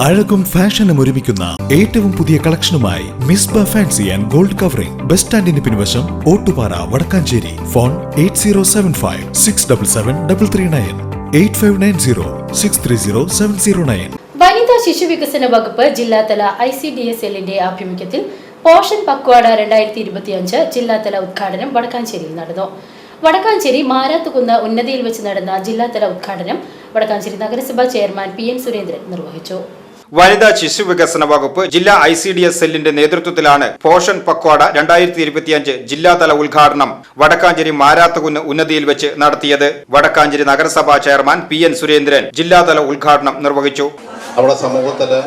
അഴകും ഫാഷനും ഒരുമിക്കുന്ന ഏറ്റവും പുതിയ കളക്ഷനുമായി Misba fancy and gold covering bus സ്റ്റാൻഡിന് പിൻവശം ഓട്ടുപാറ വടക്കാഞ്ചേരി. ഫോൺ 8075677339 8590630709. വനിതാ ശിശു വികസന വകുപ്പ് ജില്ലാതല ICDS സെല്ലിന്റെ ആഭിമുഖ്യത്തിൽ പോഷൻ പക്വാഡ 2025 ജില്ലാതല ഉദ്ഘാടനം വടക്കാഞ്ചേരിയിൽ നടന്നു. വടക്കാഞ്ചേരി മാരാത്തുകുന്ന് ഉന്നതിയിൽ വെച്ച് നടന്ന ജില്ലാതല ഉദ്ഘാടനം വടക്കാഞ്ചേരി നഗരസഭാ ചെയർമാൻ PN സുരേന്ദ്രൻ നിർവഹിച്ചു. വനിതാ ശിശു വികസന വകുപ്പ് ജില്ലാ ICDS സെല്ലിന്റെ നേതൃത്വത്തിലാണ് പോഷൻ പക്വാഡ 2025 ജില്ലാതല ഉദ്ഘാടനം വടക്കാഞ്ചേരി മാരാത്തുകുന്ന് ഉന്നതിയിൽ വെച്ച് നടത്തിയത്. വടക്കാഞ്ചേരി നഗരസഭാ ചെയർമാൻ PN സുരേന്ദ്രൻ ജില്ലാതല ഉദ്ഘാടനം നിർവഹിച്ചു. നമ്മുടെ സമൂഹത്തില്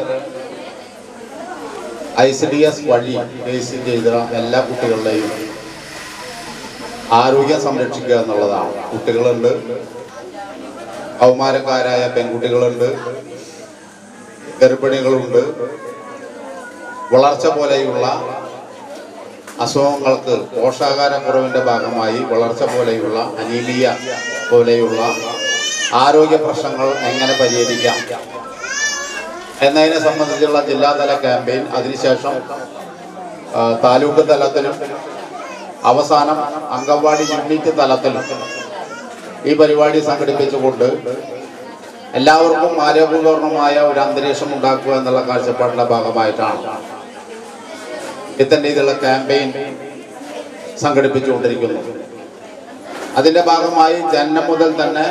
ICDS വഴി രജിസ്റ്റർ ചെയ്ത എല്ലാ കുട്ടികളുടെയും ആരോഗ്യം സംരക്ഷിക്കുക എന്നുള്ളതാണ്. കുട്ടികളുണ്ട്, കൗമാരക്കാരായ പെൺകുട്ടികളുണ്ട്, ഗർഭിണികളുണ്ട്. വളർച്ച പോലെയുള്ള അസുഖങ്ങൾക്ക് പോഷകാഹാരക്കുറവിൻ്റെ ഭാഗമായി വളർച്ച പോലെയുള്ള അനീമിയ പോലെയുള്ള ആരോഗ്യ പ്രശ്നങ്ങൾ എങ്ങനെ പരിഹരിക്കാം എന്നതിനെ സംബന്ധിച്ചുള്ള ജില്ലാതല ക്യാമ്പയിൻ, അതിനുശേഷം താലൂക്ക് തലത്തിലും അവസാനം അംഗൻവാടി യൂണിറ്റ് തലത്തിലും ഈ പരിപാടി സംഘടിപ്പിച്ചുകൊണ്ട് എല്ലാവർക്കും ആരോഗ്യപൂർണമായ ഒരു അന്തരീക്ഷം ഉണ്ടാക്കുക എന്നുള്ള കാഴ്ചപ്പാടിന്റെ ഭാഗമായിട്ടാണ് ഇത്തരം രീതിയിലുള്ള ക്യാമ്പയിൻ സംഘടിപ്പിച്ചുകൊണ്ടിരിക്കുന്നത്. അതിന്റെ ഭാഗമായി ജനനം മുതൽ തന്നെ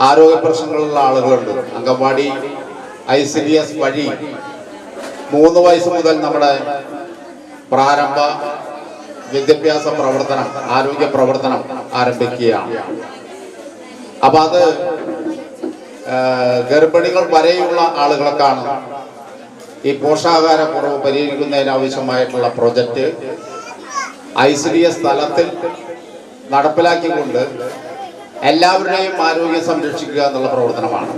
ആരോഗ്യ പ്രശ്നങ്ങളുള്ള ആളുകളുണ്ട്. അംഗൻവാടി ICDS വഴി 3 വയസ്സ് മുതൽ നമ്മുടെ പ്രാരംഭ വിദ്യാഭ്യാസ പ്രവർത്തനം, ആരോഗ്യ പ്രവർത്തനം ആരംഭിക്കുകയാണ്. അപ്പൊ അത് ഗർഭിണികൾ വരെയുള്ള ആളുകൾക്കാണ് ഈ പോഷകാഹാരക്കുറവ് പരിഹരിക്കുന്നതിനാവശ്യമായിട്ടുള്ള പ്രൊജക്റ്റ് ICDS തലത്തിൽ നടപ്പിലാക്കിക്കൊണ്ട് എല്ലാവരുടെയും ആരോഗ്യം സംരക്ഷിക്കുക എന്നുള്ള പ്രവർത്തനമാണ്.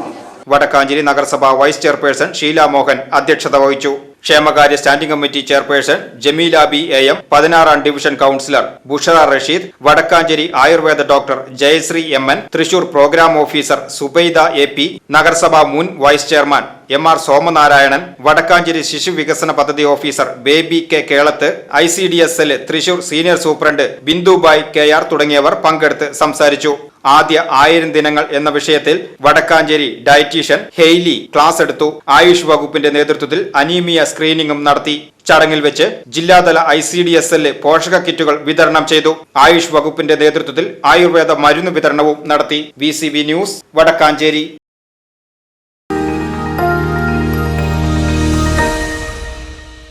വടക്കാഞ്ചേരി നഗരസഭ വൈസ് ചെയർപേഴ്സൺ ഷീല മോഹൻ അധ്യക്ഷത വഹിച്ചു. ക്ഷേമകാര്യ standing committee chairperson Jameela B AM, 16ാം division councillor Bushara Rasheed, Vadakkanchery Ayurveda doctor Jayasree MN, Thrissur programme officer Zubaida AP, നഗരസഭാ മുൻ vice chairman MR Somanarayanan, Vadakkanchery ശിശു വികസന പദ്ധതി officer Baby K Kelath, ICDS cell Thrissur senior superintendent Bindubai KR തുടങ്ങിയവർ പങ്കെടുത്ത് സംസാരിച്ചു. ആദ്യ 1000 ദിനങ്ങൾ എന്ന വിഷയത്തിൽ വടക്കാഞ്ചേരി ഡയറ്റീഷ്യൻ ഹെയ്ലി ക്ലാസ് എടുത്തു. ആയുഷ് വകുപ്പിന്റെ നേതൃത്വത്തിൽ അനീമിയ സ്ക്രീനിംഗും നടത്തി. ചടങ്ങിൽ വെച്ച് ജില്ലാതല ICDS സെല്ല് പോഷക കിറ്റുകൾ വിതരണം ചെയ്തു. ആയുഷ് വകുപ്പിന്റെ നേതൃത്വത്തിൽ ആയുർവേദ മരുന്ന് വിതരണവും നടത്തി. VCV news, Vadakkanchery.